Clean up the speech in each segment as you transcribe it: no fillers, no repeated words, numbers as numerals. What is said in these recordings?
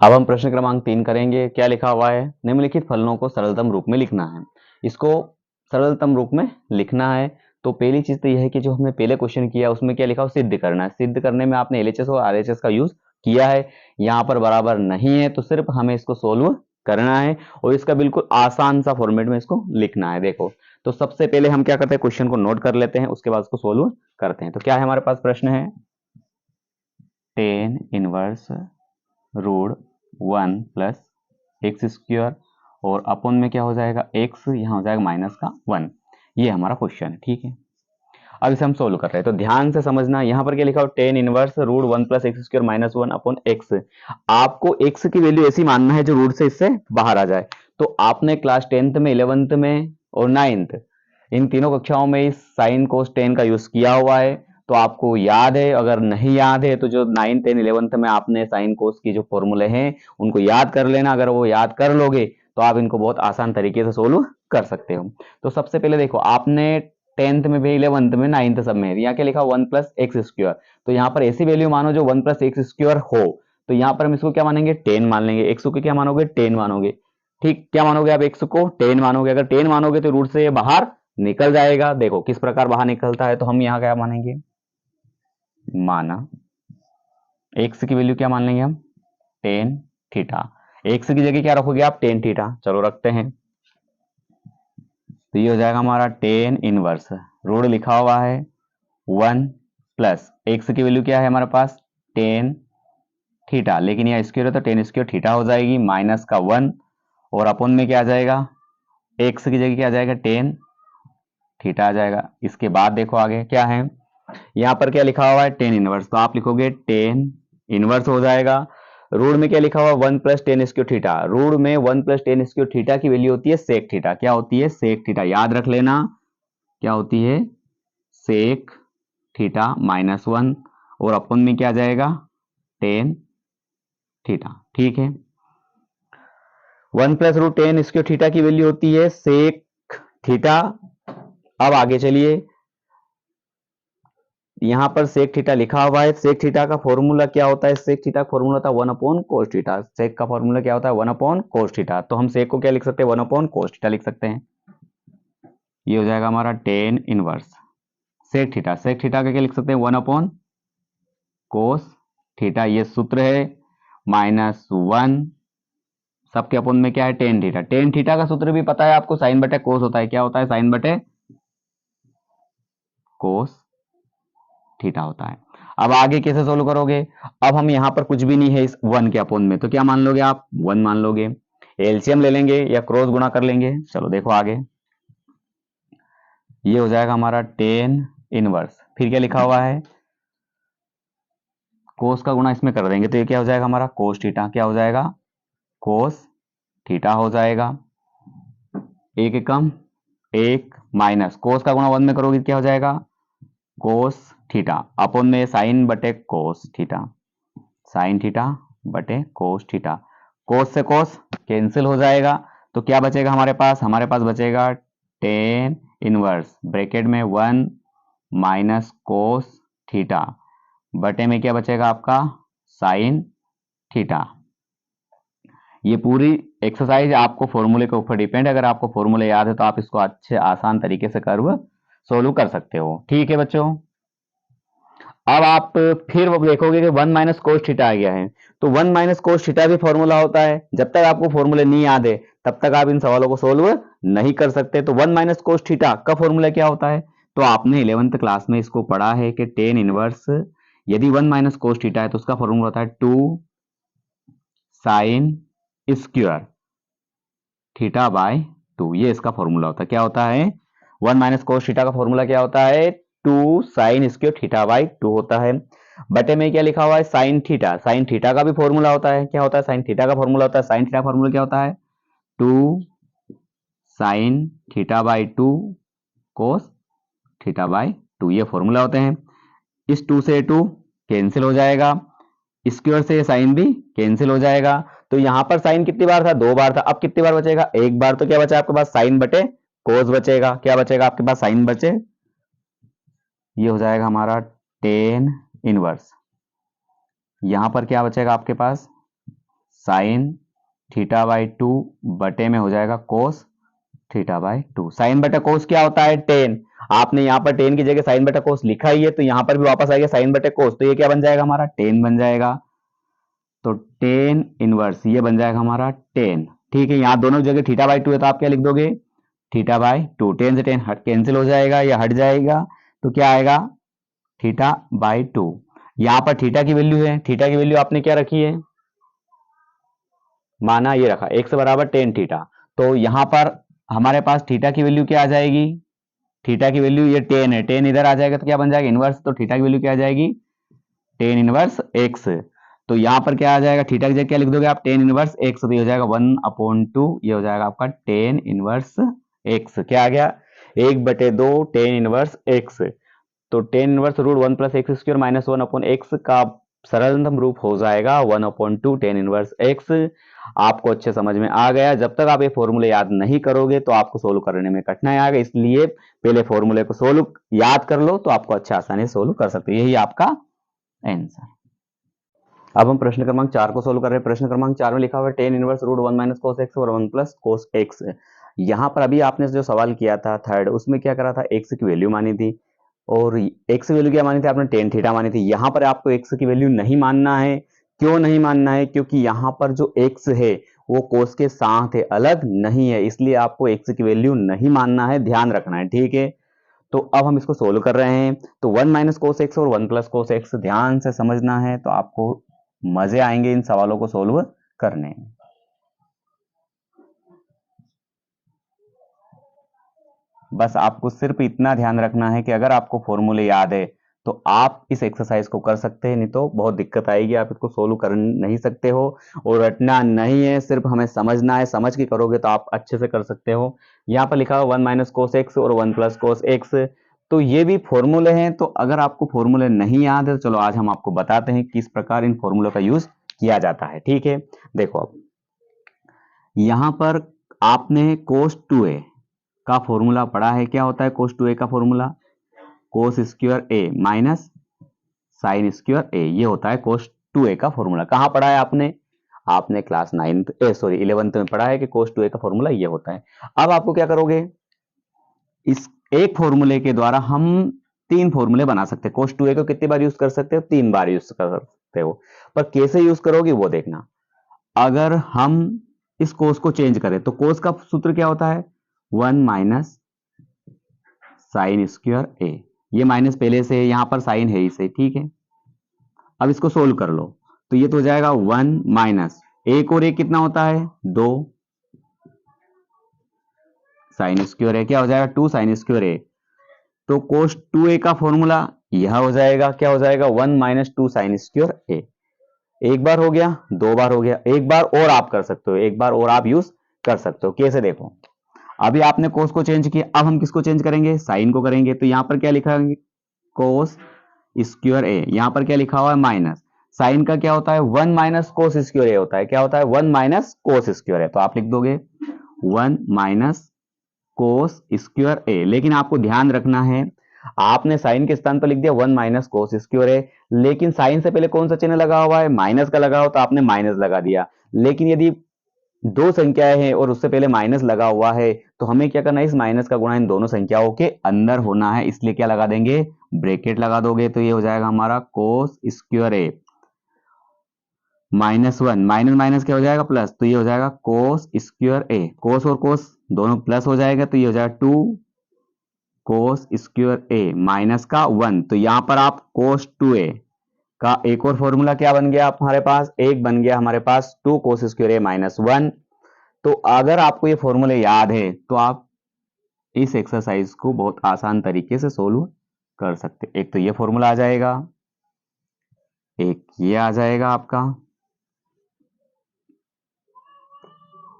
अब हम प्रश्न क्रमांक 3 करेंगे। क्या लिखा हुआ है? निम्नलिखित फलनों को सरलतम रूप में लिखना है। इसको सरलतम रूप में लिखना है तो पहली चीज तो यह है कि जो हमने पहले क्वेश्चन किया उसमें क्या लिखा हो, सिद्ध करना है। सिद्ध करने में आपने एलएचएस और आरएचएस का यूज किया है, यहाँ पर बराबर नहीं है तो सिर्फ हमें इसको सोल्व करना है और इसका बिल्कुल आसान सा फॉर्मेट में इसको लिखना है। देखो, तो सबसे पहले हम क्या करते हैं, क्वेश्चन को नोट कर लेते हैं, उसके बाद उसको सोल्व करते हैं। तो क्या है हमारे पास प्रश्न है, tan inverse root 1 plus x square और अपन में क्या हो जाएगा, एक्स यहाँ हो जाएगा माइनस का 1। ये हमारा क्वेश्चन है, ठीक है। अब इसे हम सोल्व कर रहे हैं तो ध्यान से समझना। यहाँ पर क्या लिखा हो, tan inverse root 1 plus x square minus 1 upon x. आपको एक्स की वैल्यू ऐसी मानना है जो रूट से इससे बाहर आ जाए। तो आपने क्लास 10th में, 11th में और 9th इन तीनों कक्षाओं में इस साइन कोस टेन का यूज किया हुआ है तो आपको याद है। अगर नहीं याद है तो जो 9th एंड 11th में आपने साइन कोस की जो फॉर्मूले हैं उनको याद कर लेना। अगर वो याद कर लोगे तो आप इनको बहुत आसान तरीके से सोल्व कर सकते हो। तो सबसे पहले देखो, आपने 10th में भी, 11th में, 9th सब में यहाँ क्या लिखा, 1 प्लस एक्स स्क्वायर। तो यहाँ पर ऐसी वैल्यू मानो जो 1 प्लस एक्स स्क्वायर हो। तो यहाँ पर हम इसको क्या मानेंगे, 10 मान लेंगे। एक्स को क्या मानोगे, 10 मानोगे। ठीक, क्या मानोगे आप, एक्स को 10 मानोगे। अगर 10 मानोगे तो रूट से ये बाहर निकल जाएगा। देखो किस प्रकार बाहर निकलता है। तो हम यहाँ क्या मानेंगे, माना एक्स की वैल्यू क्या मान लेंगे हम, टेन थीटा। एक्स की जगह क्या रखोगे आप, टेन थीटा। चलो रखते हैं। तो ये हो जाएगा हमारा टेन इनवर्स, रूट लिखा हुआ है 1 प्लस एक्स की वैल्यू क्या है हमारे पास, टेन थीटा। लेकिन यह स्क्वायर है तो टेन स्क्वायर थीटा हो जाएगी माइनस का 1 और अपन में क्या आ जाएगा, एक्स की जगह क्या आ जाएगा, टेन थीटा आ जाएगा। इसके बाद देखो आगे क्या है, यहाँ पर क्या लिखा हुआ है, टेन इनवर्स। तो आप लिखोगे टेन इनवर्स हो जाएगा। रूट में क्या लिखा हुआ, 1 plus tan square theta. Root में 1 प्लस टेन स्क्वायर थीटा की वैल्यू होती है सेक थीटा। क्या होती है, सेक थीटा। याद रख लेना क्या होती है, सेक थीटा माइनस 1 और अपन में क्या आ जाएगा, टेन थीटा। ठीक है, 1 plus root tan square theta की वैल्यू होती है सेक थीटा। अब आगे चलिए, यहाँ पर सेक थीटा लिखा हुआ है। सेक थीटा का फॉर्मूला क्या होता है, सेक थीटा का फॉर्मूला था 1 अपॉन कोस थीटा। सेक का फॉर्मूला क्या होता है, 1 अपॉन कोस थीटा। तो हम सेक को क्या लिख सकते हैं, 1 अपॉन कोस थीटा लिख सकते हैं। ये हो जाएगा हमारा tan inverse sec theta. Sec theta का क्या लिख सकते हैं, 1 अपॉन कोस थीटा। ये सूत्र है माइनस 1 सबके अपन में क्या है, टेन थीटा। टेन थीटा का सूत्र भी पता है आपको, साइन बटे कोस होता है। क्या होता है, साइन बटे कोस थीटा होता है। अब आगे कैसे सोल्व करोगे, अब हम यहाँ पर कुछ भी नहीं है इस 1 के अपोन में, तो क्या मान लोगे आप, 1 मान लोगे। एलसीएम ले लेंगे या क्रॉस गुणा कर लेंगे। चलो देखो आगे, ये हो जाएगा हमारा टेन इनवर्स, फिर क्या लिखा हुआ है, कोस का गुणा इसमें कर देंगे तो ये क्या हो जाएगा हमारा, कोस थीटा। क्या हो जाएगा, कोस थीटा हो जाएगा। एक एकम एक माइनस कोस का गुणा 1 में करोगे क्या हो जाएगा, कोस थीटा अपोन में साइन बटे कोस थीटा। साइन थीटा बटे कोस थीटा। कोस से कोस कैंसिल हो जाएगा तो क्या बचेगा हमारे पास, हमारे पास बचेगा टेन इनवर्स ब्रैकेट में 1 माइनस कोस थीटा बटे में क्या बचेगा आपका, साइन थीटा। ये पूरी एक्सरसाइज आपको फॉर्मूले के ऊपर डिपेंड है। अगर आपको फॉर्मूले याद है तो आप इसको अच्छे आसान तरीके से कर्व सोल्व कर सकते हो। ठीक है बच्चों, अब आप फिर वो देखोगे कि 1 माइनस कोस थीटा आ गया है। तो 1 माइनस कोस थीटा भी फॉर्मूला होता है। जब तक आपको फॉर्मूले नहीं याद है तब तक आप इन सवालों को सोल्व नहीं कर सकते। तो 1 माइनस कोस थीटा का फॉर्मूला क्या होता है, तो आपने 11th क्लास में इसको पढ़ा है कि टेन इनवर्स, यदि 1 माइनस कोस थीटा है तो उसका फॉर्मूला होता है 2 साइन स्क्वायर थीटा बाय 2। ये इसका फॉर्मूला होता है। क्या होता है, 1 माइनस कोस थीटा का फॉर्मूला क्या होता है, 2 साइन स्क्वायर थीटा बाय 2 होता है। बटे में क्या लिखा हुआ है, साइन थीटा। साइन थीटा का भी फॉर्मूला होता है। क्या होता है, साइन थीटा का फॉर्मूला होता है, साइन थीटा फॉर्मूला क्या होता है, 2 sine theta by 2 cos theta by 2। ये फॉर्मूला होते हैं। इस 2 से 2 कैंसिल हो जाएगा, स्क्वायर से साइन भी कैंसिल हो जाएगा। तो यहां पर साइन कितनी बार था, 2 बार था। अब कितनी बार बचेगा, एक बार। तो क्या बचा आपके पास, साइन बटे कोस बचेगा। क्या बचेगा आपके पास, साइन बचे। ये हो जाएगा हमारा टेन इनवर्स। यहां पर क्या बचेगा आपके पास, साइन थीटा बाई 2 बटे में हो जाएगा कोस थीटा बाई 2। साइन बटा कोस क्या होता है? टेन। आपने यहाँ पर टेन की जगह साइन बटा कोस लिखा ही है, तो यहाँ पर भी वापस आएगा साइन बटे कोस, तो ये क्या बन जाएगा हमारा? टेन बन जाएगा। तो टेन इनवर्स ये बन जाएगा हमारा टेन। ठीक है, यहाँ दोनों जगह थीटा बाई 2 है तो आप क्या लिख दोगे? Theta by 2। टेन से टेन हट कैंसिल हो जाएगा या हट जाएगा, तो क्या आएगा? Theta by 2। यहाँ पर थीटा की वैल्यू है, थीटा की वैल्यू आपने क्या रखी है? माना ये रखा x बराबर टेन थीटा। तो यहाँ पर हमारे पास थीटा की वैल्यू क्या आ जाएगी? थीटा की वैल्यू ये टेन है, टेन इधर आ जाएगा तो क्या बन जाएगा? इनवर्स। तो थीटा की वैल्यू क्या आ जाएगी? Ten inverse x. तो यहाँ पर क्या आ जाएगा? थीटा की जगह क्या लिख दोगे आप? Ten inverse x. तो ये हो जाएगा 1/2, ये हो जाएगा आपका टेन इनवर्स एक्स। क्या आ गया? 1/2 टेन इनवर्स एक्स। तो tan inverse root 1 plus x square minus 1/x का सरलतम रूप हो जाएगा 1/2 टेन इनवर्स एक्स। आपको अच्छे समझ में आ गया। जब तक आप ये फॉर्मूले याद नहीं करोगे तो आपको सोल्व करने में कठिनाई आएगा, इसलिए पहले फॉर्मूले को सोल्व याद कर लो तो आपको अच्छा आसानी से सोल्व कर सकते हो। यही आपका आंसर। अब हम प्रश्न क्रमांक 4 को सोल्व कर रहे हैं। प्रश्न क्रमांक 4 में लिखा हुआ है tan inverse root 1 minus cos x और 1 प्लस कोस एक्स। यहाँ पर अभी आपने जो सवाल किया था थर्ड, उसमें क्या करा था? एक्स की वैल्यू मानी थी, और एक्स वैल्यू क्या मानी थी आपने? टेन थीटा मानी थी। यहाँ पर आपको एक्स की वैल्यू नहीं मानना है। क्यों नहीं मानना है? क्योंकि यहाँ पर जो एक्स है वो कोस के साथ है, अलग नहीं है, इसलिए आपको एक्स की वैल्यू नहीं मानना है, ध्यान रखना है। ठीक है, तो अब हम इसको सोल्व कर रहे हैं। तो 1 माइनस कोस एक्स और 1 प्लस कोस एक्स ध्यान से समझना है, तो आपको मजे आएंगे इन सवालों को सोल्व करने में। बस आपको सिर्फ इतना ध्यान रखना है कि अगर आपको फॉर्मूले याद है तो आप इस एक्सरसाइज को कर सकते हैं, नहीं तो बहुत दिक्कत आएगी, आप इसको सोल्व कर नहीं सकते हो। और रटना नहीं है, सिर्फ हमें समझना है, समझ के करोगे तो आप अच्छे से कर सकते हो। यहाँ पर लिखा हुआ 1 माइनस कोस एक्स और 1 प्लस कोस एक्स, तो ये भी फॉर्मूले हैं। तो अगर आपको फॉर्मूले नहीं याद है तो चलो आज हम आपको बताते हैं किस प्रकार इन फॉर्मूलों का यूज किया जाता है। ठीक है, देखो अब यहाँ पर आपने कोस 2a का फॉर्मूला पढ़ा है। क्या होता है कोस 2a का formula? Cos square a minus sine square a, ये होता है कोस 2a का फॉर्मूला। कहाँ पढ़ा है आपने? आपने क्लास 11th में पढ़ा है कि कोस 2a का फॉर्मूला ये होता है। अब आपको क्या करोगे? इस एक फॉर्मूले के द्वारा हम 3 फॉर्मूले बना सकते हैं। कोस 2a को कितनी बार यूज कर सकते हो? 3 बार यूज कर सकते हो। पर कैसे यूज करोगे वो देखना। अगर हम इस कोस को चेंज करें तो कोस का सूत्र क्या होता है? 1 माइनस साइन स्क्वायर a। ये माइनस पहले से है, यहां पर साइन है इसे। ठीक है, अब इसको सोल्व कर लो तो ये तो हो जाएगा 1 माइनस एक और एक कितना होता है? 2 साइन स्क्वायर है, क्या हो जाएगा? 2 साइन स्क्वायर है। तो कोस 2a का फॉर्मूला यह हो जाएगा, क्या हो जाएगा? 1 माइनस 2 साइन स्क्वायर a। एक बार हो गया, 2 बार हो गया, एक बार और आप कर सकते हो, एक बार और आप यूज कर सकते हो। कैसे? देखो, अभी आपने कोस को चेंज किया, अब हम किसको चेंज करेंगे? साइन को करेंगे। तो यहां पर क्या लिखा है? कोस स्क्वायर ए। यहां पर क्या लिखा हुआ है? माइनस। साइन का क्या होता है? 1 माइनस कोस स्क्वायर ए होता है। क्या होता है? 1 माइनस कोस स्क्वायर ए। तो आप लिख दोगे 1 माइनस कोस स्क्वायर ए। लेकिन आपको ध्यान रखना है, आपने साइन के स्थान पर लिख दिया 1 माइनस कोस स्क्वायर ए, लेकिन साइन से पहले कौन सा चिन्ह लगा हुआ है? माइनस का लगा हुआ, तो आपने माइनस लगा दिया। लेकिन यदि दो संख्याएं हैं और उससे पहले माइनस लगा हुआ है तो हमें क्या करना है? इस माइनस का गुणा इन दोनों संख्याओं के अंदर होना है, इसलिए क्या लगा देंगे? ब्रैकेट लगा दोगे। तो ये हो जाएगा हमारा कोस स्क्वायर ए माइनस 1, माइनस माइनस क्या हो जाएगा? प्लस। तो ये हो जाएगा कोस स्क्वायर ए। कोस और कोस दोनों प्लस हो जाएगा, तो ये हो जाएगा 2 कोस स्क्वायर ए माइनस का 1। तो यहां पर आप कोस 2a का एक और फॉर्मूला क्या बन गया हमारे पास? एक बन गया हमारे पास 2 कोस स्क्वायर ए माइनस 1। तो अगर आपको ये फॉर्मूले याद है तो आप इस एक्सरसाइज को बहुत आसान तरीके से सोल्व कर सकते। एक तो ये फॉर्मूला आ जाएगा, एक ये आ जाएगा आपका,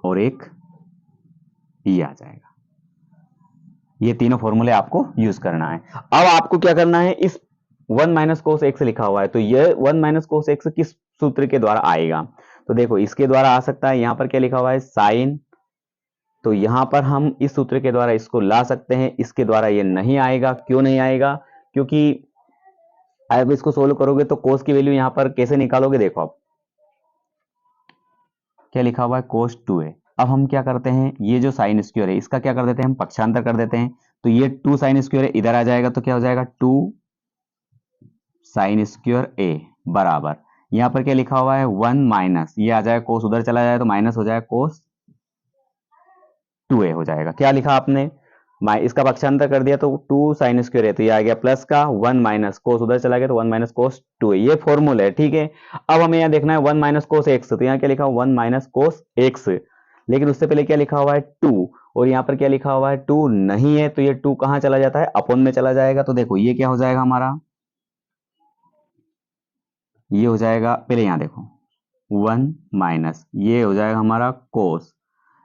और एक ये आ जाएगा। ये तीनों फॉर्मूले आपको यूज करना है। अब आपको क्या करना है? इस 1 माइनस कोस एक्स लिखा हुआ है, तो ये 1 माइनस कोस एक्स किस सूत्र के द्वारा आएगा? तो देखो, इसके द्वारा आ सकता है। यहां पर क्या लिखा हुआ है? साइन। तो यहां पर हम इस सूत्र के द्वारा इसको ला सकते हैं, इसके द्वारा ये नहीं आएगा। क्यों नहीं आएगा? क्योंकि अब इसको सोल्व करोगे तो कोस की वैल्यू यहां पर कैसे निकालोगे? देखो, आप क्या लिखा हुआ है कोस 2a। अब हम क्या करते हैं, ये जो साइन स्क्वायर है इसका क्या कर देते हैं, हम पक्षांतर कर देते हैं। तो ये 2 साइन स्क्वायर है, इधर आ जाएगा तो क्या हो जाएगा 2 साइन स्क्वायर ए बराबर, यहाँ पर क्या लिखा हुआ है 1 माइनस, ये आ जाएगा कोस उधर चला जाए तो माइनस हो जाएगा कोस 2a हो जाएगा। क्या लिखा आपने, इसका पक्षांतर कर दिया तो 2 साइन स्क्वायर है, तो ये आ गया प्लस का 1 माइनस कोस उधर चला गया तो 1 माइनस कोस 2a, ये फॉर्मूला है। ठीक है, अब हमें यहाँ देखना है 1 माइनस कोस एक्स, तो यहाँ क्या लिखा हुआ 1 माइनस कोस एक्स, लेकिन उससे पहले क्या लिखा हुआ है 2, और यहाँ पर क्या लिखा हुआ है 2 नहीं है, तो ये 2 कहाँ चला जाता है, अपॉन में चला जाएगा। तो देखो ये क्या हो जाएगा हमारा, ये हो जाएगा, पहले यहाँ देखो 1 माइनस ये हो जाएगा हमारा कोस,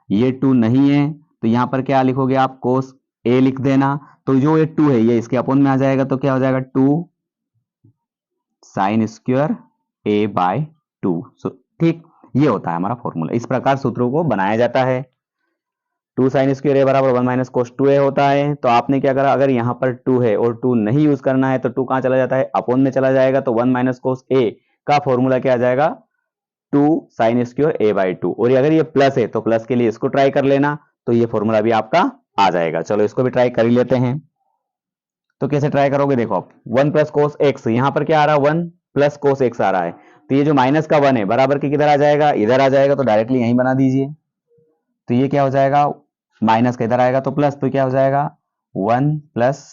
ये 2 नहीं है तो यहाँ पर क्या लिखोगे आप कोस ए लिख देना, तो जो ये 2 है ये इसके अपॉन में आ जाएगा तो क्या हो जाएगा 2 साइन स्क्वायर ए बाय 2। ठीक, ये होता है हमारा फॉर्मूला, इस प्रकार सूत्रों को बनाया जाता है। 2 साइन स्क्वायर ए बराबर 1 माइनस कोस 2a होता है। तो आपने क्या करा, अगर यहाँ पर 2 है और 2 नहीं यूज करना है तो 2 कहाँ चला जाता है, अपॉन में चला जाएगा, तो 1 माइनस कोस ए का फॉर्मूला क्या आ जाएगा 2 साइन स्क्वायर ए बाई 2, और अगर ये प्लस है तो प्लस के लिए इसको ट्राई कर लेना, तो ये फॉर्मूला भी आपका आ जाएगा। चलो इसको भी ट्राई कर ही लेते हैं। तो कैसे ट्राई करोगे, देखो आप 1 प्लस कोस एक्स, यहाँ पर क्या आ रहा है 1 प्लस कोस एक्स आ रहा है, तो ये जो माइनस का 1 है बराबर के किधर आ जाएगा, इधर आ जाएगा, तो डायरेक्टली यहीं बना दीजिए। तो ये क्या हो जाएगा, माइनस का इधर आएगा तो प्लस, तो क्या हो जाएगा 1 प्लस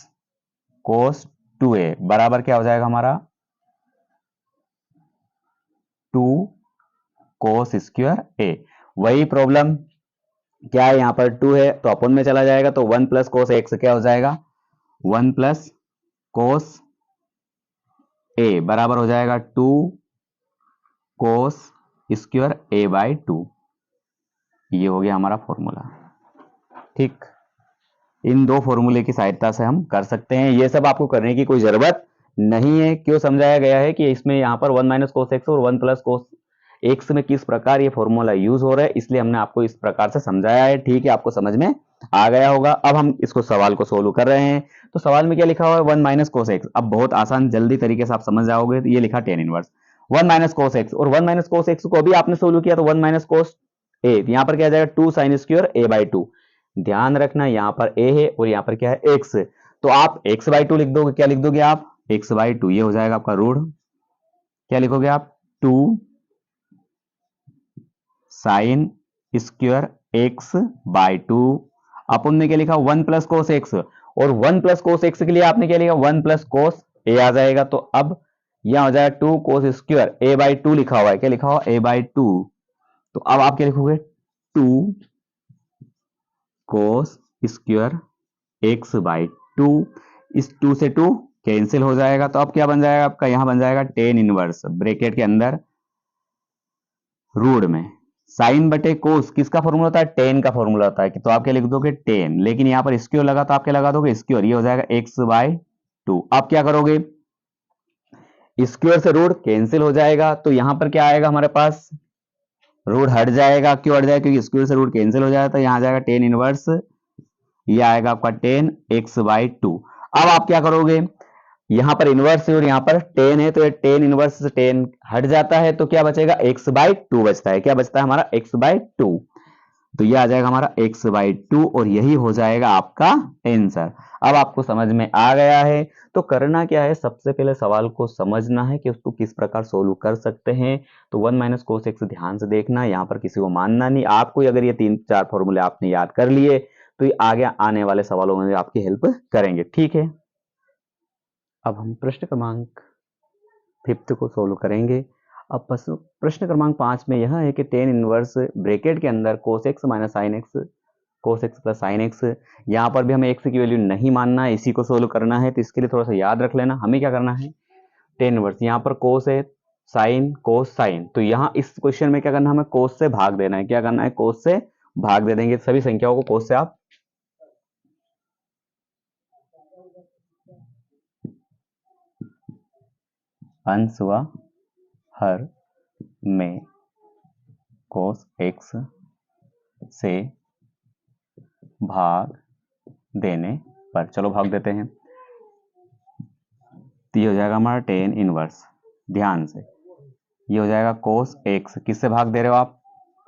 कोस 2a बराबर क्या हो जाएगा हमारा 2 कोस स्क्वायर ए। वही प्रॉब्लम क्या है, यहाँ पर 2 है तो अपॉन में चला जाएगा, तो 1 प्लस कोस एक्स क्या हो जाएगा 1 प्लस कोस ए बराबर हो जाएगा 2 कोस स्क्वायर ए बाई 2। ये हो गया हमारा फॉर्मूला। ठीक, इन दो फॉर्मूले की सहायता से हम कर सकते हैं, ये सब आपको करने की कोई जरूरत नहीं है। क्यों समझाया गया है कि इसमें यहाँ पर 1 माइनस कोस एक्स और 1 प्लस कोस एक्स में किस प्रकार ये फॉर्मूला यूज हो रहा है, इसलिए हमने आपको इस प्रकार से समझाया है। ठीक है, आपको समझ में आ गया होगा। अब हम इसको सवाल को सोल्व कर रहे हैं। तो सवाल में क्या लिखा हुआ है 1 माइनस कोस एक्स, अब बहुत आसान जल्दी तरीके से आप समझ जाओगे। तो ये लिखा tan inverse 1 minus cos x, और 1 माइनस कोस एक्स को अभी आपने सोल्व किया तो 1 माइनस कोस ए, यहाँ पर क्या आ जाएगा 2 साइन स्क्वायर ए बाई 2। ध्यान रखना यहाँ पर ए है और यहाँ पर क्या है एक्स, तो आप एक्स बाई 2 लिख दोगे। क्या लिख दोगे आप एक्स बाई 2, ये हो जाएगा आपका रूट, क्या लिखोगे आप 2 साइन स्क्वायर एक्स बाई 2, अपन ने क्या लिखा 1 प्लस कोस एक्स, और 1 प्लस कोस एक्स के लिए आपने क्या लिखा 1 प्लस कोस ए आ जाएगा, तो अब यह हो जाएगा 2 कोस स्क्वायर ए बाई 2 लिखा हुआ है, क्या लिखा हुआ ए बाई 2, तो अब आप क्या लिखोगे 2 कोस स्क्वायर एक्स बाई 2, इस 2 से 2 कैंसिल हो जाएगा, तो अब क्या बन जाएगा आपका, यहां बन जाएगा टेन इनवर्स ब्रैकेट के अंदर रूट में साइन बटे कोस किसका फॉर्मूला होता है, टेन का फॉर्मूला होता है, तो आप क्या लिख दोगे टेन, लेकिन यहाँ पर स्क्वायर लगा तो आप क्या लगा दोगे स्क्वायर, ये हो जाएगा एक्स बाई 2। अब क्या करोगे, स्क्वायर से रूट कैंसिल हो जाएगा, तो यहां पर क्या आएगा हमारे पास रूट हट जाएगा। क्यों हट जाएगा, क्योंकि स्क्वायर से रूट कैंसिल हो जाएगा, तो यहाँ आ जाएगा टेन इनवर्स, ये आएगा आपका टेन एक्स बाई 2। अब आप क्या करोगे, यहां पर इनवर्स है और यहां पर टेन है, तो ये टेन इनवर्स से टेन हट जाता है, तो क्या बचेगा एक्स बाई 2 बचता है। क्या बचता है हमारा एक्स बाई 2, तो ये आ जाएगा हमारा एक्स बाई 2, और यही हो जाएगा आपका आंसर। अब आपको समझ में आ गया है। तो करना क्या है, सबसे पहले सवाल को समझना है कि उसको किस प्रकार सोल्व कर सकते हैं। तो 1 माइनस कोस एक्स ध्यान से देखना, यहाँ पर किसी को मानना नहीं। आपको अगर ये 3-4 फॉर्मूले आपने याद कर लिए तो ये आगे आने वाले सवालों में भी आपकी हेल्प करेंगे। ठीक है, अब हम प्रश्न क्रमांक 5 को सोल्व करेंगे। अब प्रश्न क्रमांक 5 में यह है कि टेन इनवर्स ब्रैकेट के अंदर cos x minus sine x, cos x plus sine x, यहाँ पर भी हमें एक्स की वैल्यू नहीं मानना है, इसी को सोल्व करना है। तो इसके लिए थोड़ा सा याद रख लेना, हमें क्या करना है, टेन इनवर्स यहाँ पर कोस है, साइन कोस साइन, तो यहाँ इस क्वेश्चन में क्या करना है, हमें कोस से भाग देना है। क्या करना है, कोस से भाग दे देंगे सभी संख्याओं को, कोस से आप अंश व हर में कोस एक्स से भाग देने पर, चलो भाग देते हैं, तो ये हो जाएगा हमारा टेन इनवर्स, ध्यान से ये हो जाएगा कोस एक्स, किससे भाग दे रहे हो आप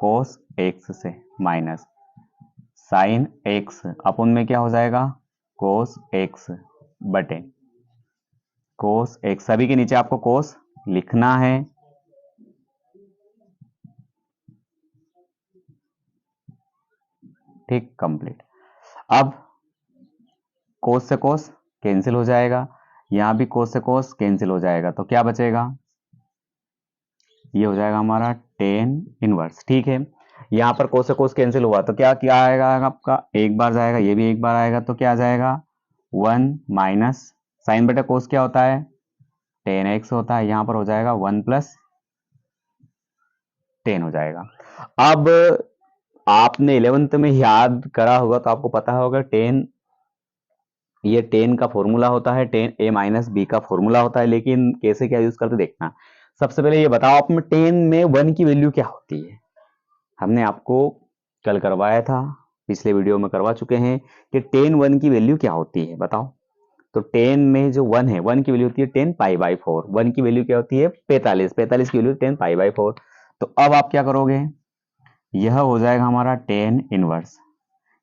कोस एक्स से माइनस साइन एक्स अपन में क्या हो जाएगा कोस एक्स बटे कोस एक्स। सभी के नीचे आपको कोस लिखना है। ठीक, कंप्लीट। अब कोस से कोस कैंसिल हो जाएगा, यहां भी कोस से कोस कैंसिल हो जाएगा, तो क्या बचेगा, ये हो जाएगा हमारा टेन इनवर्स। ठीक है, यहां पर कोस से कोस कैंसिल हुआ तो क्या क्या आएगा आपका, एक बार जाएगा, ये भी एक बार आएगा, तो क्या आ जाएगा 1 माइनस साइन बटे कोस क्या होता है टेन एक्स होता है, यहां पर हो जाएगा 1 प्लस 10 हो जाएगा। अब आपने 11th में याद करा होगा तो आपको पता होगा 10, ये 10 का फॉर्मूला होता है, 10 a माइनस बी का फॉर्मूला होता है, लेकिन कैसे क्या यूज करते देखना। सबसे पहले ये बताओ आप में 10 में 1 की वैल्यू क्या होती है। हमने आपको कल करवाया था, पिछले वीडियो में करवा चुके हैं कि 10 1 की वैल्यू क्या होती है बताओ। तो 10 में जो 1 है 1 की वैल्यू होती है 10 पाई बाई 4, 1 की वैल्यू क्या होती है 45, 45 की वैल्यू 10 पाई बाई 4। तो अब आप क्या करोगे, यह हो जाएगा हमारा 10 इनवर्स।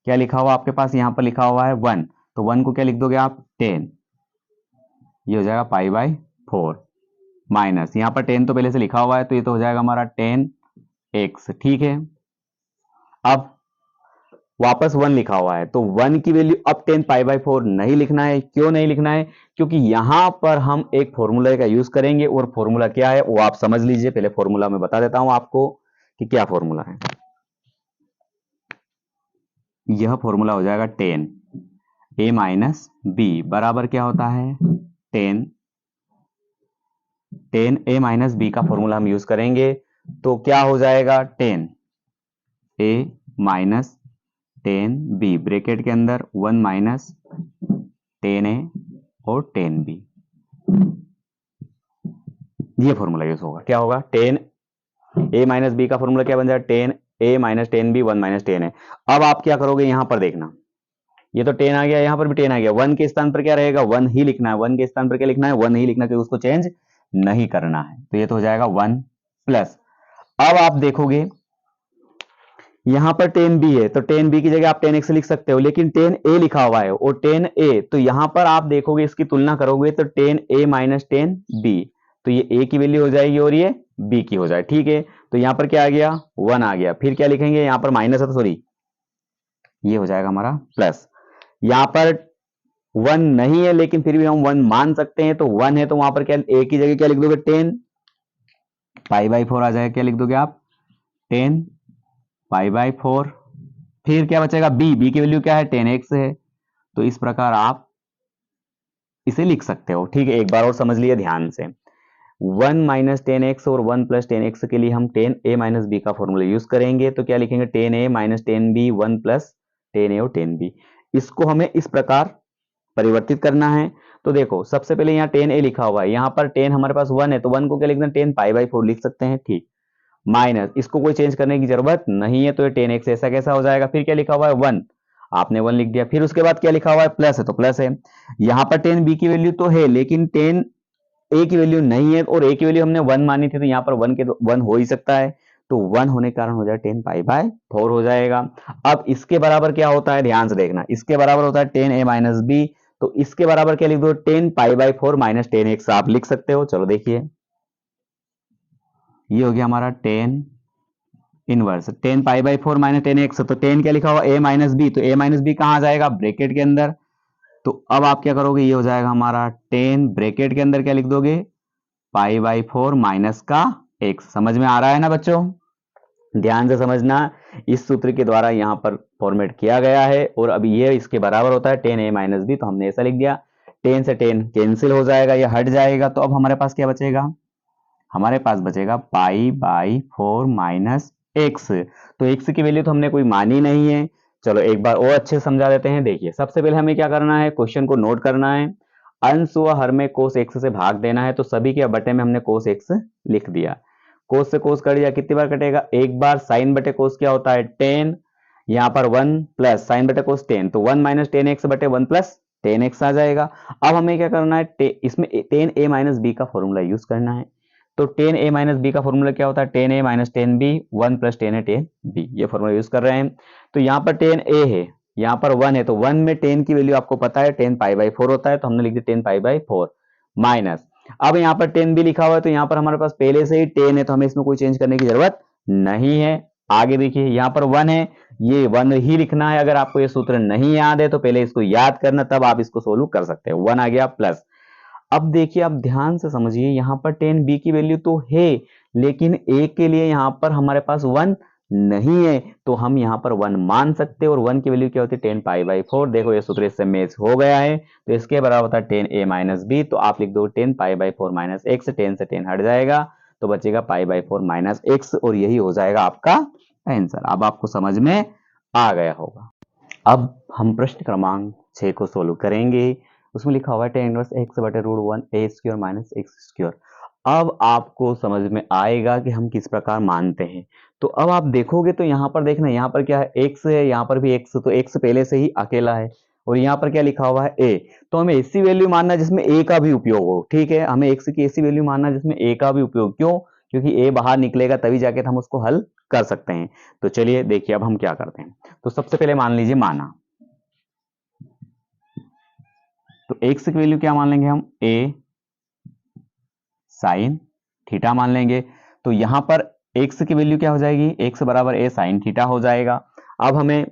क्या लिखा हुआ आपके पास, यहां पर लिखा हुआ है 1, तो 1 को क्या लिख दोगे आप 10, ये हो जाएगा पाई बाई 4 माइनस, यहां पर 10 तो पहले से लिखा हुआ है तो ये तो हो जाएगा हमारा 10 एक्स। ठीक है, अब वापस 1 लिखा हुआ है तो 1 की वैल्यू अब 10 पाई बाई 4 नहीं लिखना है। क्यों नहीं लिखना है, क्योंकि यहां पर हम एक फॉर्मूला का यूज करेंगे, और फॉर्मूला क्या है वो आप समझ लीजिए। पहले फॉर्मूला मैं बता देता हूं आपको कि क्या फॉर्मूला है। यह फॉर्मूला हो जाएगा 10 a माइनस बी बराबर क्या होता है 10 a माइनस बी का फॉर्मूला हम यूज करेंगे, तो क्या हो जाएगा 10 a माइनस 10 बी ब्रैकेट के अंदर 1 माइनस 10 a और 10 b, ये फॉर्मूला यूज होगा। क्या होगा 10 a माइनस बी का फॉर्मूला क्या बन जाएगा 10 a माइनस 10 b 1 माइनस 10 है। अब आप क्या करोगे, यहां पर देखना, ये तो 10 आ गया, यहां पर भी 10 आ गया, 1 के स्थान पर क्या रहेगा 1 ही लिखना है, 1 के स्थान पर क्या लिखना है 1 ही लिखना है, क्योंकि उसको चेंज नहीं करना है। तो ये तो हो जाएगा 1 प्लस, अब आप देखोगे यहां पर 10b है तो 10b की जगह आप 10x लिख सकते हो, लेकिन 10a लिखा हुआ है और 10a, तो यहां पर आप देखोगे इसकी तुलना करोगे तो 10a माइनस 10b, तो ये a की वैल्यू हो जाएगी और ये b की हो जाए। ठीक है, तो यहां पर क्या आ गया 1 आ गया, फिर क्या लिखेंगे, यहां पर माइनस है तो सॉरी ये हो जाएगा हमारा प्लस, यहां पर 1 नहीं है लेकिन फिर भी हम 1 मान सकते हैं, तो 1 है तो वहां पर क्या a की जगह क्या लिख दोगे 10 पाई बाई 4 आ जाएगा, क्या लिख दोगे आप 10 पाई बाई 4, फिर क्या बचेगा b की वैल्यू क्या है 10x है, तो इस प्रकार आप इसे लिख सकते हो। ठीक है, एक बार और समझ लिए ध्यान से, 1 माइनस 10x और 1 प्लस 10x के लिए हम 10a माइनस बी का फॉर्मूला यूज करेंगे, तो क्या लिखेंगे 10a minus 10b 1 plus 10a और 10b, इसको हमें इस प्रकार परिवर्तित करना है। तो देखो सबसे पहले यहाँ 10a लिखा हुआ है, यहाँ पर 10 हमारे पास 1 है तो 1 को क्या लिखना 10 पाई बाई 4 लिख सकते हैं। ठीक, माइनस इसको कोई चेंज करने की जरूरत नहीं है, तो ये 10x ऐसा कैसा हो जाएगा, फिर क्या लिखा हुआ है 1, आपने 1 लिख दिया, फिर उसके बाद क्या लिखा हुआ है प्लस है तो प्लस है, यहाँ पर 10b की वैल्यू तो है लेकिन 10 a की वैल्यू नहीं है, और a की वैल्यू हमने 1 मानी थी तो यहाँ पर 1 के 1 हो ही सकता है, तो 1 होने के कारण हो जाएगा 10 पाई बाय 4 हो जाएगा। अब इसके बराबर क्या होता है ध्यान से देखना, इसके बराबर होता है 10a माइनस बी, तो इसके बराबर क्या लिख दो 10 पाई बाय 4 माइनस 10x आप लिख सकते हो। चलो देखिए, ये हो गया हमारा 10 inverse 10 pi by 4 minus 10x, तो 10 क्या लिखा हुआ a माइनस बी, तो a माइनस बी कहां जाएगा ब्रैकेट के अंदर, तो अब आप क्या करोगे, ये हो जाएगा हमारा 10 ब्रैकेट के अंदर क्या लिख दोगे पाई बाई 4 माइनस का x। समझ में आ रहा है ना बच्चों, ध्यान से समझना, इस सूत्र के द्वारा यहां पर फॉर्मेट किया गया है, और अभी ये इसके बराबर होता है 10a माइनस बी, तो हमने ऐसा लिख दिया, 10 से 10 कैंसिल हो जाएगा, ये हट जाएगा, तो अब हमारे पास क्या बचेगा, हमारे पास बचेगा पाई बाई 4 माइनस एक्स, तो एक्स की वैल्यू तो हमने कोई मानी नहीं है। चलो एक बार और अच्छे से समझा देते हैं। देखिए सबसे पहले हमें क्या करना है, क्वेश्चन को नोट करना है, अंश व हर में कोस एक्स से भाग देना है, तो सभी के बटे में हमने कोस एक्स लिख दिया, कोस से कोस कट दिया, कितनी बार कटेगा एक बार, साइन बटे कोस क्या होता है 10, यहाँ पर 1 प्लस साइन बटे कोस 10, तो 1 माइनस 10x बटे 1 प्लस 10x आ जाएगा। अब हमें क्या करना है, इसमें 10a माइनस बी का फॉर्मूला यूज करना है, तो टेन ए माइनस बी का फॉर्मूला क्या होता है, ten A minus ten B, 1 plus ten A ten B, ये फॉर्मूला यूज कर रहे हैं। तो यहाँ पर टेन ए है, यहाँ पर 1 है, तो 1 में टेन की वैल्यू आपको पता है 10 पाई बाई 4 होता है, तो हमने लिख दिया 10 पाई बाई 4 माइनस, अब यहाँ पर 10 भी लिखा हुआ है, तो यहाँ पर हमारे पास पहले से ही 10 है, तो हमें इसमें कोई चेंज करने की जरूरत नहीं है। आगे देखिए यहाँ पर 1 है, ये 1 ही लिखना है। अगर आपको ये सूत्र नहीं याद है तो पहले इसको याद करना, तब आप इसको सोल्व कर सकते हैं। 1 आ गया प्लस, अब देखिए आप ध्यान से समझिए, यहाँ पर 10 बी की वैल्यू तो है, लेकिन ए के लिए यहाँ पर हमारे पास 1 नहीं है, तो हम यहाँ पर 1 मान सकते हैं, और 1 की वैल्यू क्या होती है 10 पाई बाई 4। देखो ये सूत्र इससे मैच हो गया है, तो इसके बराबर होता है 10 ए माइनस बी, तो आप लिख दो 10 पाई बाई 4 माइनस एक्स, 10 से 10 हट जाएगा तो बचेगा पाई बाई 4 माइनस एक्स, और यही हो जाएगा आपका आंसर। अब आपको समझ में आ गया होगा। अब हम प्रश्न क्रमांक 6 को सोल्व करेंगे। उसमें लिखा हुआ है टेन इनवर्स एक्स बटे रूट 1 ए स्क्वायर माइनस एक्स स्क्वायर। अब आपको समझ में आएगा कि हम किस प्रकार मानते हैं। तो अब आप देखोगे तो यहाँ पर देखना, यहाँ पर क्या है, एक्स है, यहाँ पर भी एक्स, तो एक्स पहले से ही अकेला है, और यहाँ पर क्या लिखा हुआ है ए, तो हमें ऐसी वैल्यू मानना जिसमें ए का भी उपयोग हो। ठीक है, हमें एक्स की ऐसी वैल्यू मानना जिसमें ए का भी उपयोग, क्यों, क्योंकि ए बाहर निकलेगा तभी जाके हम उसको हल कर सकते हैं। तो चलिए देखिए अब हम क्या करते हैं। तो सबसे पहले मान लीजिए माना, तो एक्स की वैल्यू क्या मान लेंगे हम, ए साइन थीटा मान लेंगे। तो यहां पर एक्स की वैल्यू क्या हो जाएगी, एक्स बराबर ए साइन थीटा हो जाएगा। अब हमें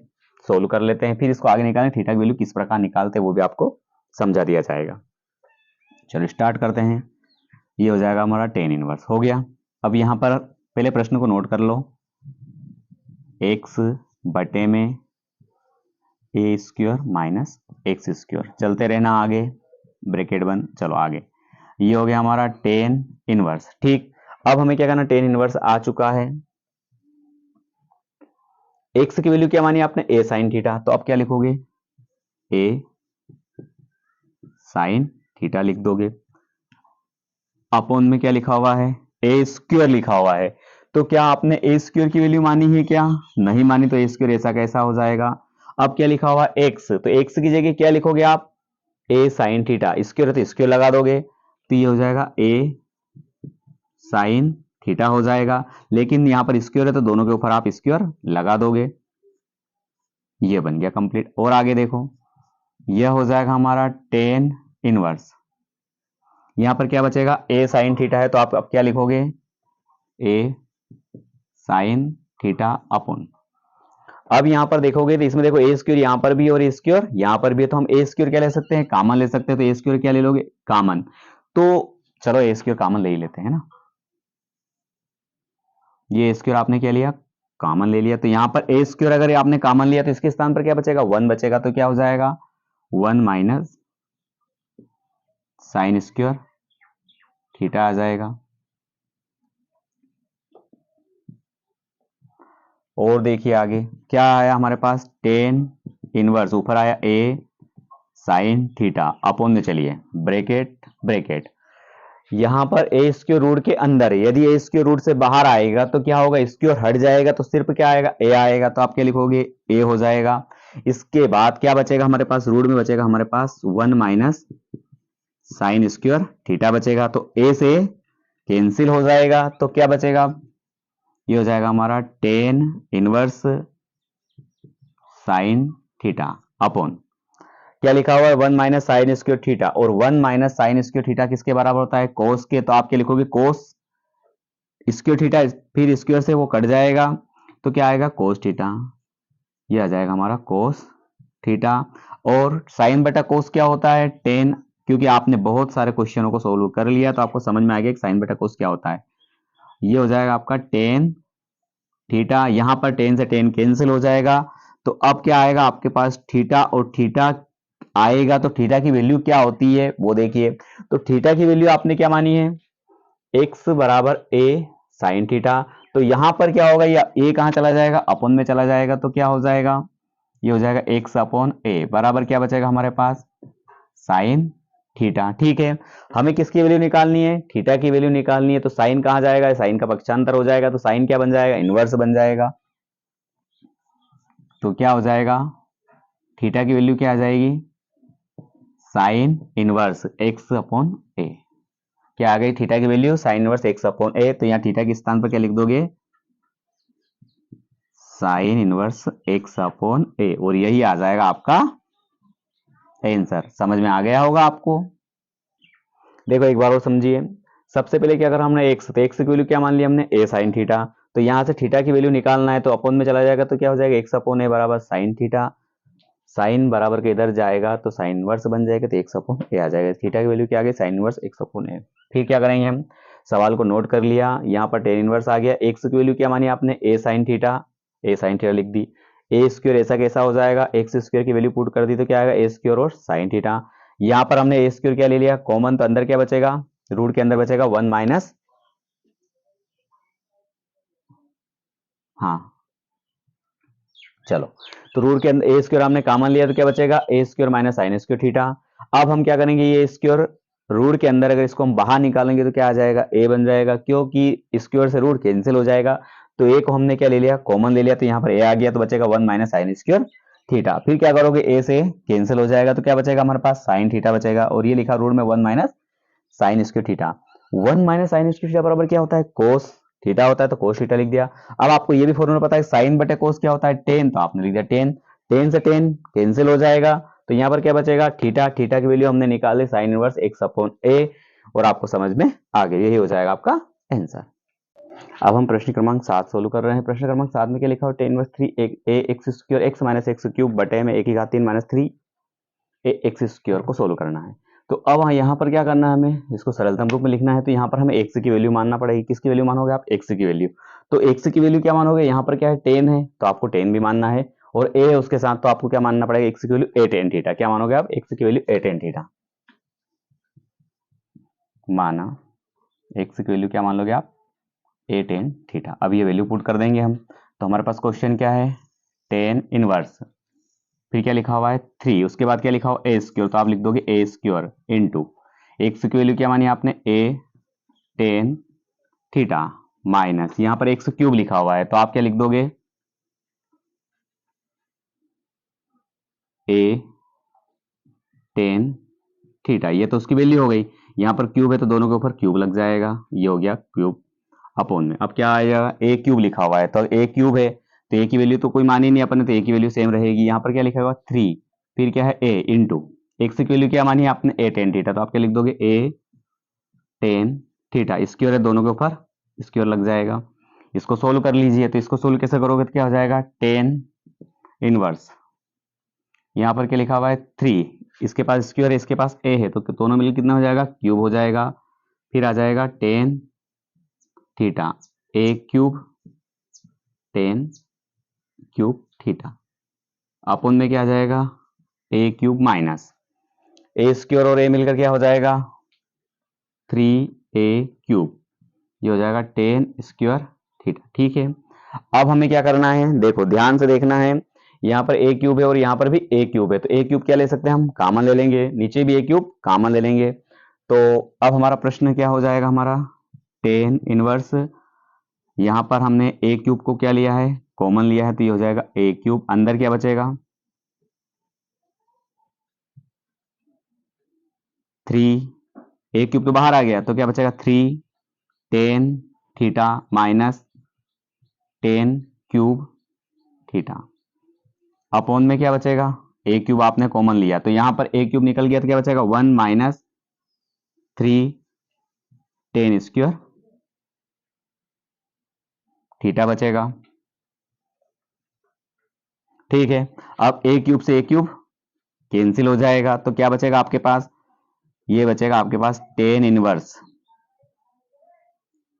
सोल्व कर लेते हैं, फिर इसको आगे निकालें, थीटा की वैल्यू किस प्रकार निकालते हैं वो भी आपको समझा दिया जाएगा। चलो स्टार्ट करते हैं। ये हो जाएगा हमारा टेन इनवर्स हो गया। अब यहां पर पहले प्रश्न को नोट कर लो, एक्स बटे में ए स्क्वायर माइनस एक्स स्क्वायर, चलते रहना आगे, ब्रैकेट बंद, चलो आगे। ये हो गया हमारा टेन इनवर्स। ठीक, अब हमें क्या करना, टेन इनवर्स आ चुका है। एक्स की वैल्यू क्या मानी आपने, ए साइन थीटा, तो अब क्या लिखोगे, ए साइन थीटा लिख दोगे। अपॉन में क्या लिखा हुआ है, ए स्क्वायर लिखा हुआ है, तो क्या आपने ए स्क्वायर की वैल्यू मानी है क्या, नहीं मानी, तो ए स्क्वायर ऐसा कैसा हो जाएगा। अब क्या लिखा हुआ एक्स, तो एक्स की जगह क्या लिखोगे आप, ए साइन थीटा, स्क्वायर तो स्क्वायर लगा दोगे, तो ये हो जाएगा ए साइन थीटा हो जाएगा, लेकिन यहां पर स्क्वायर है तो दोनों के ऊपर आप स्क्वायर लगा दोगे, ये बन गया कंप्लीट। और आगे देखो, यह हो जाएगा हमारा टेन इनवर्स, यहां पर क्या बचेगा, ए साइन थीटा है, तो आप अब क्या लिखोगे, ए साइन थीटा अपॉन। अब यहां पर देखोगे तो इसमें देखो ए स्क्वायर यहां पर भी और ए स्क्वायर यहां पर भी है, तो हम ए स्क्वायर क्या ले सकते हैं, कॉमन ले सकते हैं, तो ए स्क्वायर क्या ले लोगे, कॉमन। तो चलो ए स्क्वायर कॉमन ले ही लेते हैं ना, ये स्क्वायर आपने क्या लिया, कॉमन ले लिया, तो यहां पर ए स्क्वायर अगर आपने कॉमन लिया तो इसके स्थान पर क्या बचेगा, 1 बचेगा, तो क्या हो जाएगा 1 माइनस साइन स्क्वायर थीटा आ जाएगा। और देखिए आगे क्या आया हमारे पास, टेन इनवर्स, ऊपर आया ए साइन थीटा अपॉन में, चलिए ब्रैकेट ब्रैकेट, यहां पर ए स्क्वायर रूट के अंदर है, यदि ए स्क्वायर रूट से बाहर आएगा तो क्या होगा, स्क्वायर हट जाएगा, तो सिर्फ क्या आएगा, ए आएगा, तो आप क्या लिखोगे, ए हो जाएगा। इसके बाद क्या बचेगा हमारे पास, रूट में बचेगा हमारे पास 1 माइनस साइन स्क्वायर थीटा बचेगा, तो ए से कैंसिल हो जाएगा, तो क्या बचेगा, ये हो जाएगा हमारा tan inverse sine theta upon, क्या लिखा हुआ है, 1 माइनस साइन स्क्वायर थीटा, और 1 माइनस साइन स्क्वायर थीटा किसके बराबर होता है, कोस के, तो आप क्या लिखोगे, कोस स्क्वायर थीटा, फिर स्क्वायर से वो कट जाएगा, तो क्या आएगा, कोस थीटा, ये आ जाएगा हमारा कोस थीटा। और साइन बटा कोस क्या होता है, टेन, क्योंकि आपने बहुत सारे क्वेश्चनों को सोल्व कर लिया तो आपको समझ में आ गया कि साइन बटा कोस क्या होता है। ये हो जाएगा आपका टेन थीटा, यहां पर टेन से टेन कैंसिल हो जाएगा, तो अब क्या आएगा आपके पास, थीटा और थीटा आएगा, तो थीटा की वैल्यू क्या होती है वो देखिए। तो थीटा की वैल्यू आपने क्या मानी है, एक्स बराबर ए साइन थीटा, तो यहां पर क्या होगा, या ए कहां चला जाएगा, अपॉन में चला जाएगा, तो क्या हो जाएगा, ये हो जाएगा एक्स अपॉन ए बराबर क्या बचेगा हमारे पास, साइन थीटा। ठीक है, हमें किसकी वैल्यू निकालनी है, थीटा की वैल्यू निकालनी है, तो साइन कहां जाएगा, साइन का पक्षांतर हो जाएगा, तो साइन क्या बन जाएगा, इनवर्स बन जाएगा, तो क्या हो जाएगा, थीटा की वैल्यू क्या आ जाएगी, sine inverse x upon a, क्या आ गई थीटा की value sine inverse x upon a. तो यहाँ थीटा के स्थान पर क्या लिख दोगे, sine inverse x upon a, और यही आ जाएगा आपका आंसर। समझ में आ गया होगा आपको। देखो एक बार और समझिए। सबसे पहले क्या करा हमने, एक्स, तो एक्स की वैल्यू क्या मान लिया हमने, ए साइन थीटा। तो यहां से थीटा की वैल्यू निकालना है तो अपॉन में चला जाएगा, तो क्या हो जाएगा, एक्स अपॉन ए बराबर साइन थीटा। साइन बराबर के इधर जाएगा तो साइन इनवर्स बन जाएगा, तो एक्स अपॉन ए आ जाएगा। थीटा की वैल्यू क्या आ गई, साइन इनवर्स एक्स अपॉन ए। फिर क्या करेंगे हम, सवाल को नोट कर लिया, यहाँ पर टेन इनवर्स आ गया। एक्स की वैल्यू क्या मानी आपने, ए साइन थीटा, ए साइन थीटा लिख दी। ए स्क्वायर ऐसा कैसा हो जाएगा, एक्स स्क्वायर की वैल्यू पुट कर दी तो क्या आएगा, ए स्क्वायर और साइन थीटा। यहाँ पर हमने ए स्क्वायर क्या ले लिया कॉमन, तो अंदर क्या बचेगा, रूट के अंदर बचेगा 1 माइनस, हाँ चलो, तो रूट के अंदर ए स्क्वायर हमने कॉमन लिया तो क्या बचेगा, a square minus sine square theta. अब हम क्या करेंगे, ये स्क्वायर रूट के अंदर अगर इसको हम बाहर निकालेंगे तो क्या आ जाएगा, ए बन जाएगा, क्योंकि स्क्वायर से रूट कैंसिल हो जाएगा। तो ए को हमने क्या ले लिया, कॉमन ले लिया, तो यहाँ पर ए आ गया, तो बचेगा 1 माइनस साइन स्क्वायर थीटा। फिर क्या करोगे, ए से कैंसिल हो जाएगा तो क्या बचेगा हमारे पास, साइन थीटा बचेगा, और ये लिखा रूट में 1 minus sine square theta. 1 minus sine square theta बराबर क्या होता है, कोस थीटा होता है, तो कोस थीटा लिख दिया। अब आपको ये भी फॉर्मूला पता है, साइन बटे कोस क्या होता है, टेन, तो आपने लिख दिया टेन। टेन से टेन कैंसिल हो जाएगा, तो यहाँ पर क्या बचेगा, थीटा। थीटा की वैल्यू हमने निकाली sign inverse x upon a, और आपको समझ में आ गया, यही हो जाएगा आपका आंसर। अब हम प्रश्न क्रमांक 7 सोल्व कर रहे हैं। प्रश्न क्रमांक 7 में क्या लिखा हो, tan inverse 3 a x square x minus x cube बटे में 1 की घात 3 माइनस 3 ए एक्स स्क्वायर को सोल्व करना है। तो अब यहाँ पर क्या करना है, हमें इसको सरलतम रूप में लिखना है। तो यहाँ पर हमें एक्स की वैल्यू मानना पड़ेगी। किसकी वैल्यू मानोगे आप, एक्स की वैल्यू। तो एक्स की वैल्यू क्या मानोगे, यहाँ पर क्या है, टेन है, तो आपको टेन भी मानना है, और ए है उसके साथ, तो आपको क्या मानना पड़ेगा, एक्स की वैल्यू ए टेन थीटा। क्या मानोगे आप, एक्स की वैल्यू ए टेन थीटा माना। एक्स की वैल्यू क्या मान लोगे आप, ए टेन थीटा। अब ये वैल्यू पुट कर देंगे हम। तो हमारे पास क्वेश्चन क्या है, टेन इनवर्स, फिर क्या लिखा हुआ है 3, उसके बाद क्या लिखा हुआ ए स्क्वायर, तो आप लिख दोगे ए स्क्वायर इंटू एक्स की वैल्यू क्या मानी आपने, ए टेन थीटा, माइनस यहां पर एक्स क्यूब लिखा हुआ है, तो आप क्या लिख दोगे, ए टेन थीटा। ये तो उसकी वैल्यू हो गई, यहां पर क्यूब है तो दोनों के ऊपर क्यूब लग जाएगा, ये हो गया क्यूब अपॉन में। अब क्या आएगा, ए क्यूब लिखा हुआ है, तो ए क्यूब है तो ए की वैल्यू तो कोई मानी नहीं अपने, तो ए की वैल्यू सेम रहेगी। यहाँ पर क्या लिखा हुआ 3, फिर क्या है ए इंटू एक्स की वैल्यू क्या मानी आपने, ए टेन थीटा, तो आप क्या लिख दोगे, ए टेन थीटा। स्क्वायर है दोनों के ऊपर, स्क्वायर लग जाएगा। इसको सोल्व कर लीजिए, तो इसको सोल्व कैसे करोगे, तो क्या हो जाएगा, टेन इनवर्स, यहाँ पर क्या लिखा हुआ है 3, इसके पास स्क्वायर है, इसके पास ए है, तो दोनों मिलकर कितना हो जाएगा, क्यूब हो जाएगा। फिर आ जाएगा टेन थीटा, ए क्यूब टेन क्यूब थीटा, अपन में क्या आ जाएगा, ए क्यूब माइनस ए स्क्वायर और ए मिलकर क्या हो जाएगा, 3 ए क्यूब, ये हो जाएगा टेन स्क्वायर थीटा। ठीक है, अब हमें क्या करना है, देखो ध्यान से देखना है, यहाँ पर ए क्यूब है और यहाँ पर भी ए क्यूब है, तो ए क्यूब क्या ले सकते हैं हम, कॉमन ले लेंगे, नीचे भी ए क्यूब कॉमन ले लेंगे। तो अब हमारा प्रश्न क्या हो जाएगा, हमारा टेन इनवर्स, यहाँ पर हमने ए क्यूब को क्या लिया है, कॉमन लिया है, तो ये हो जाएगा ए क्यूब, अंदर क्या बचेगा, 3, ए क्यूब तो बाहर आ गया, तो क्या बचेगा 3 tan theta minus tan cube theta, upon में क्या बचेगा, ए क्यूब आपने कॉमन लिया, तो यहां पर ए क्यूब निकल गया, तो क्या बचेगा 1 माइनस 3 टेन स्क्वायर थीटा बचेगा। ठीक है, अब ए क्यूब से ए क्यूब कैंसिल हो जाएगा, तो क्या बचेगा आपके पास, ये बचेगा आपके पास tan inverse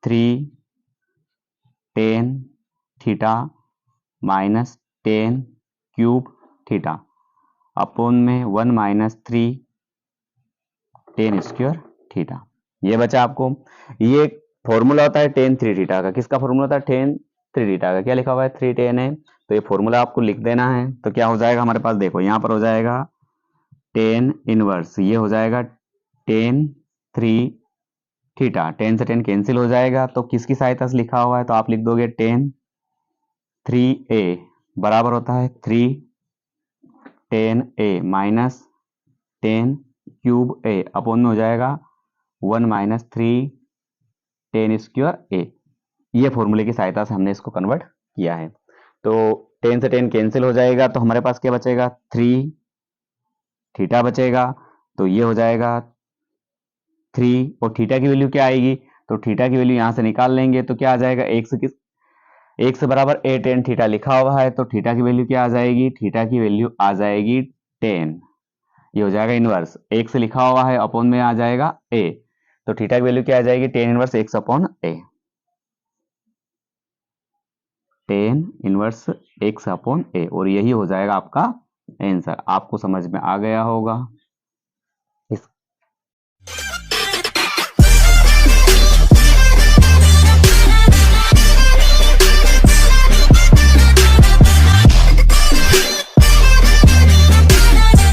3 tan theta minus tan cube theta, upon में 1 माइनस 3 टेन स्क्वायर थीटा। ये बचा आपको, ये फॉर्मूला होता है टेन थ्री थीटा का। किसका फॉर्मूला होता है, टेन थ्री थीटा का। क्या लिखा हुआ है, 3 टेन है, तो ये फॉर्मूला आपको लिख देना है। तो क्या हो जाएगा हमारे पास, देखो यहाँ पर हो जाएगा टेन इनवर्स, ये हो जाएगा टेन थ्री थीटा, टेन से टेन कैंसिल हो जाएगा, तो किसकी सहायता से लिखा हुआ है, तो आप लिख दोगे टेन थ्री ए बराबर होता है 3 ten A minus tan cube A, upon में हो जाएगा 1 माइनस 3 टेन स्क्वायर ए। ये फॉर्मूले की सहायता से हमने इसको कन्वर्ट किया है। तो 10 से 10 कैंसिल हो जाएगा, तो हमारे पास क्या बचेगा, 3 थीटा बचेगा। तो ये हो जाएगा 3, और थीटा की वैल्यू क्या आएगी, तो थीटा की वैल्यू यहां से निकाल लेंगे तो क्या आ जाएगा, एक से बराबर ए टेन थीटा लिखा हुआ है, तो थीटा की वैल्यू क्या आ जाएगी, थीटा की वैल्यू आ जाएगी 10। ये हो जाएगा इनवर्स, एक से लिखा हुआ है, अपॉन में आ जाएगा ए, तो थीटा की वैल्यू क्या आ जाएगी, 10 inverse x upon A, 10 inverse x upon a, और यही हो जाएगा आपका आंसर। आपको समझ में आ गया होगा।